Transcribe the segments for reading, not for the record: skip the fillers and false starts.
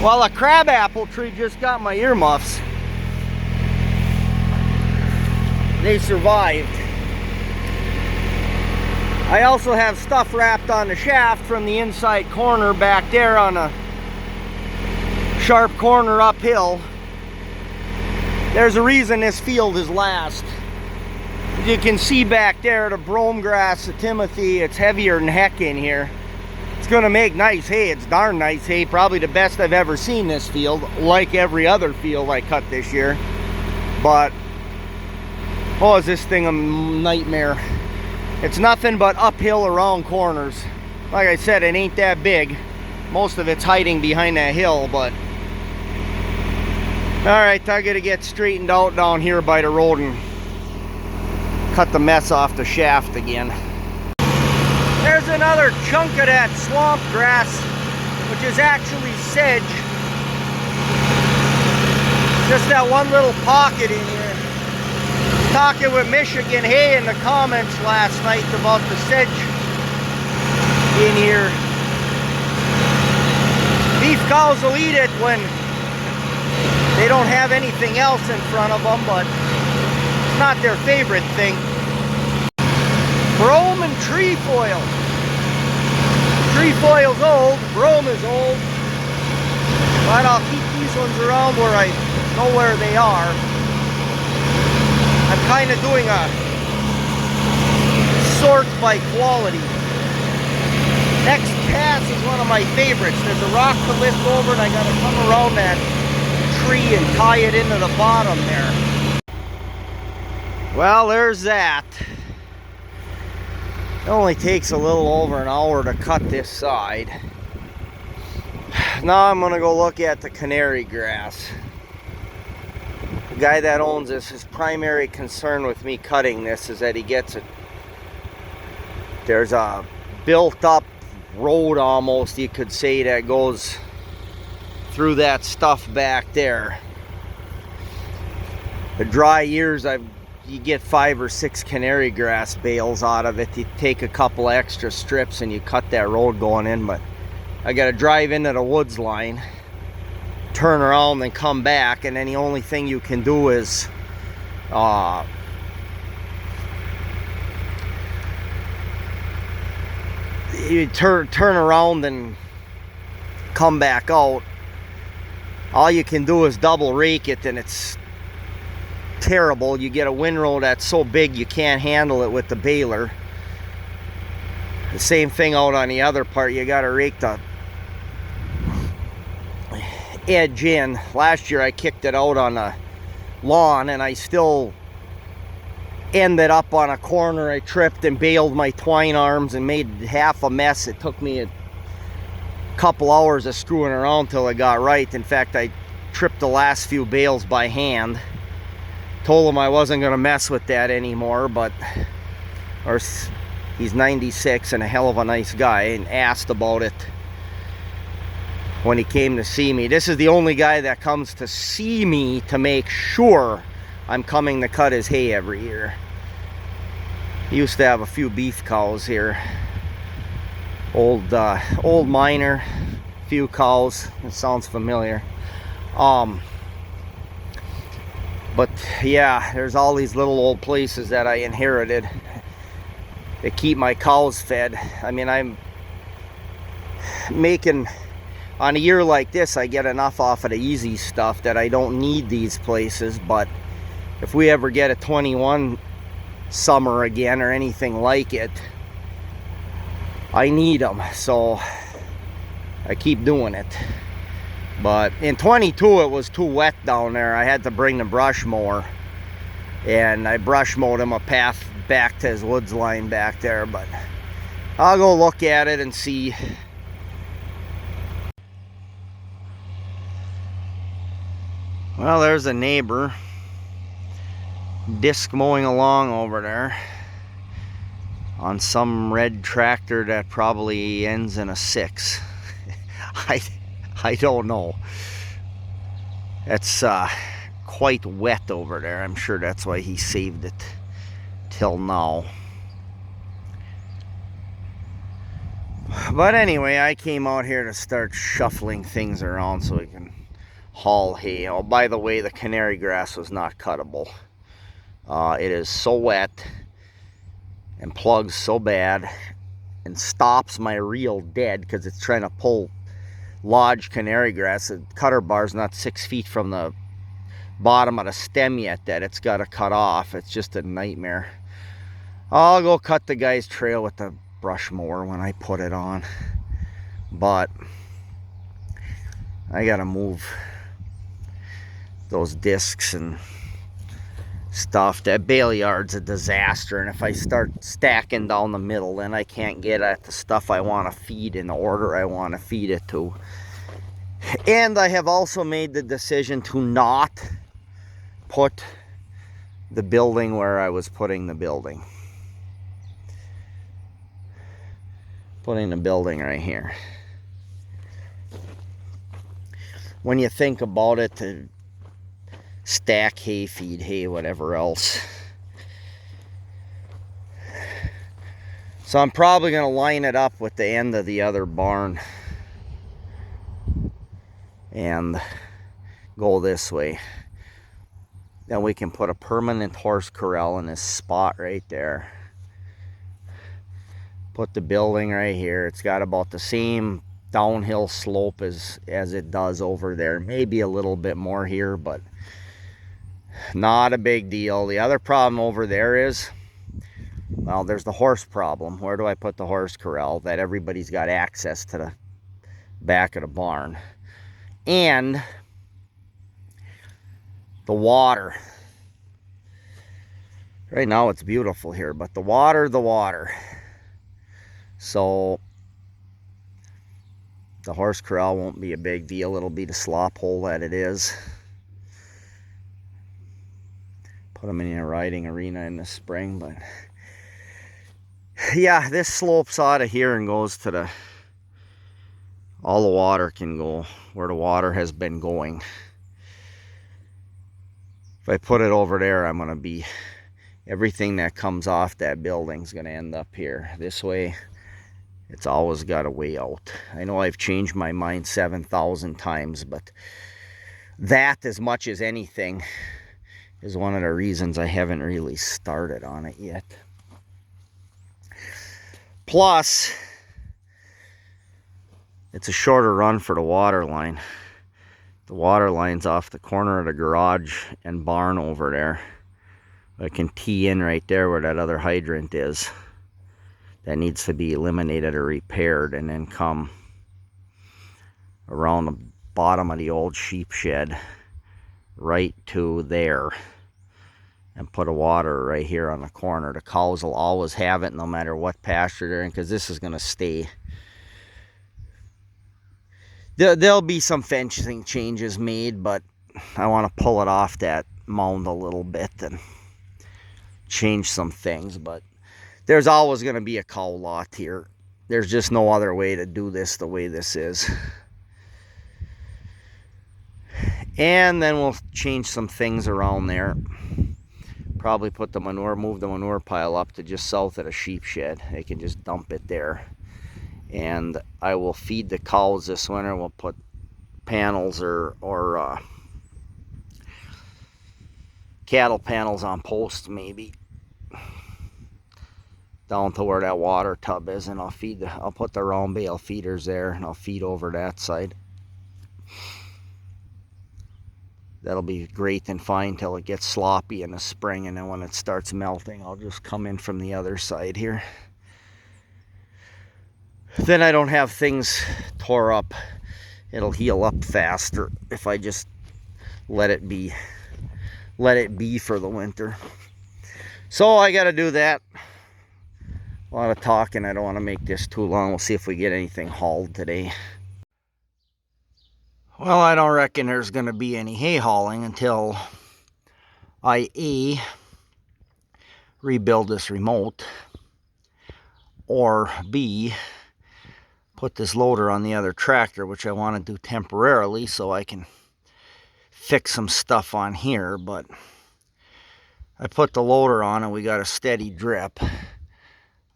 Well, a crabapple tree just got my earmuffs. They survived. I also have stuff wrapped on the shaft from the inside corner back there on a sharp corner uphill. There's a reason this field is last. You can see back there the brome grass, the timothy, it's heavier than heck in here. It's gonna make nice hay. It's darn nice hay. Probably the best I've ever seen this field, like every other field I cut this year. But, oh, is this thing a nightmare. It's nothing but uphill around corners. Like I said, it ain't that big. Most of it's hiding behind that hill, but... Alright, I gotta get straightened out down here by the road and cut the mess off the shaft again. There's another chunk of that swamp grass, which is actually sedge. Just that one little pocket in here. Talking with Michigan Hay in the comments last night about the sedge in here. Beef cows will eat it when they don't have anything else in front of them, but it's not their favorite thing. Brome and trefoil. Trefoil's old, brome is old, but I'll keep these ones around where I know where they are. I'm kind of doing a sort by quality. Next pass is one of my favorites. There's a rock to lift over and I gotta come around that tree and tie it into the bottom there. Well, there's that. It only takes a little over an hour to cut this side. Now I'm gonna go look at the canary grass. The guy that owns this, his primary concern with me cutting this is that he gets it. There's a built up road almost, you could say, that goes through that stuff back there. The dry years, you get 5 or 6 canary grass bales out of it. You take a couple extra strips and you cut that road going in, but I gotta drive into the woods line, turn around and come back, and then the only thing you can do is you turn around and come back out. All you can do is double rake it, and it's terrible. You get a windrow that's so big you can't handle it with the baler. The same thing out on the other part. You gotta rake the edge in. Last year I kicked it out on the lawn and I still ended up on a corner. I tripped and bailed my twine arms and made half a mess. It took me a couple hours of screwing around till I got right. In fact, I tripped the last few bales by hand. Told him I wasn't going to mess with that anymore, but he's 96 and a hell of a nice guy, and asked about it when he came to see me. This is the only guy that comes to see me to make sure I'm coming to cut his hay every year. He used to have a few beef cows here. Old miner, few cows. It sounds familiar. But yeah, there's all these little old places that I inherited that keep my cows fed. I mean, I'm making, on a year like this, I get enough off of the easy stuff that I don't need these places. But if we ever get a 21 summer again or anything like it, I need them. So I keep doing it. But in 22 it was too wet down there. I had to bring the brush mower, and I brush mowed him a path back to his woods line back there. But I'll go look at it and see. Well, there's a neighbor disc mowing along over there on some red tractor that probably ends in a 6. I don't know. It's quite wet over there. I'm sure that's why he saved it till now. But anyway, I came out here to start shuffling things around so we can haul hay. Oh, by the way, the canary grass was not cuttable. It is so wet and plugs so bad and stops my reel dead because it's trying to pull lodge canary grass. The cutter bar's not 6 feet from the bottom of the stem yet that it's got to cut off. It's just a nightmare. I'll go cut the guy's trail with the brush mower when I put it on, but I gotta move those discs and stuff. That bale yard's a disaster, and if I start stacking down the middle, then I can't get at the stuff I want to feed in the order I want to feed it to. And I have also made the decision to not put the building where I was putting the building. Putting the building right here. When you think about it, to stack hay, feed hay, whatever else. So I'm probably going to line it up with the end of the other barn and go this way. Then we can put a permanent horse corral in this spot right there. Put the building right here. It's got about the same downhill slope as it does over there. Maybe a little bit more here, but not a big deal. The other problem over there is, well, there's the horse problem. Where do I put the horse corral that everybody's got access to the back of the barn? And the water. Right now it's beautiful here, but the water. So the horse corral won't be a big deal. It'll be the slop hole that it is. Put them in a riding arena in the spring, but yeah, this slopes out of here and goes to the, all the water can go where the water has been going. If I put it over there, I'm going to be, everything that comes off that building is going to end up here. This way, it's always got a way out. I know I've changed my mind 7,000 times, but that, as much as anything, is one of the reasons I haven't really started on it yet. Plus, it's a shorter run for the water line. The water line's off the corner of the garage and barn over there. I can tee in right there where that other hydrant is. That needs to be eliminated or repaired, and then come around the bottom of the old sheep shed right to there and put a water right here on the corner. The cows will always have it no matter what pasture they're in, because this is going to stay. There'll be some fencing changes made, but I want to pull it off that mound a little bit and change some things. But there's always going to be a cow lot here. There's just no other way to do this the way this is. And then we'll change some things around there. Probably put the manure, move the manure pile up to just south of the sheep shed. They can just dump it there. And I will feed the cows this winter. We'll put panels or cattle panels on posts maybe down to where that water tub is, and I'll put the round bale feeders there, and I'll feed over that side. That'll be great and fine till it gets sloppy in the spring, and then when it starts melting, I'll just come in from the other side here. Then I don't have things tore up. It'll heal up faster if I just let it be for the winter. So I got to do that. A lot of talking. I don't want to make this too long. We'll see if we get anything hauled today. Well, I don't reckon there's going to be any hay hauling until I A, rebuild this remote, or B, put this loader on the other tractor, which I want to do temporarily so I can fix some stuff on here. But I put the loader on and we got a steady drip.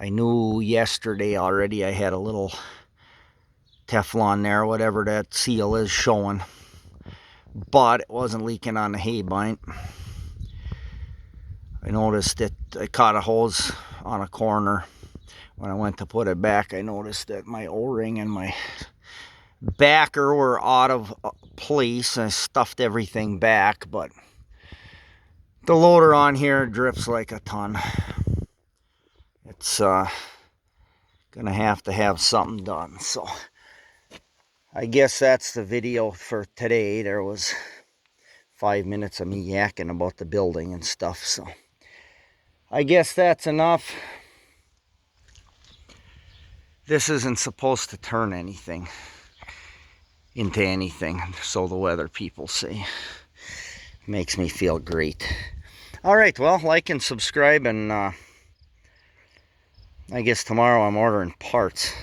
I knew yesterday already I had a little Teflon there, whatever that seal is, showing. But it wasn't leaking on the hay bind. I noticed that I caught a hose on a corner. When I went to put it back, I noticed that my O-ring and my backer were out of place. I stuffed everything back, but the loader on here drips like a ton. It's gonna have to have something done. So I guess that's the video for today. There was 5 minutes of me yakking about the building and stuff, so I guess that's enough. This isn't supposed to turn anything into anything, so the weather people say. Makes me feel great. All right, well, like and subscribe, and I guess tomorrow I'm ordering parts.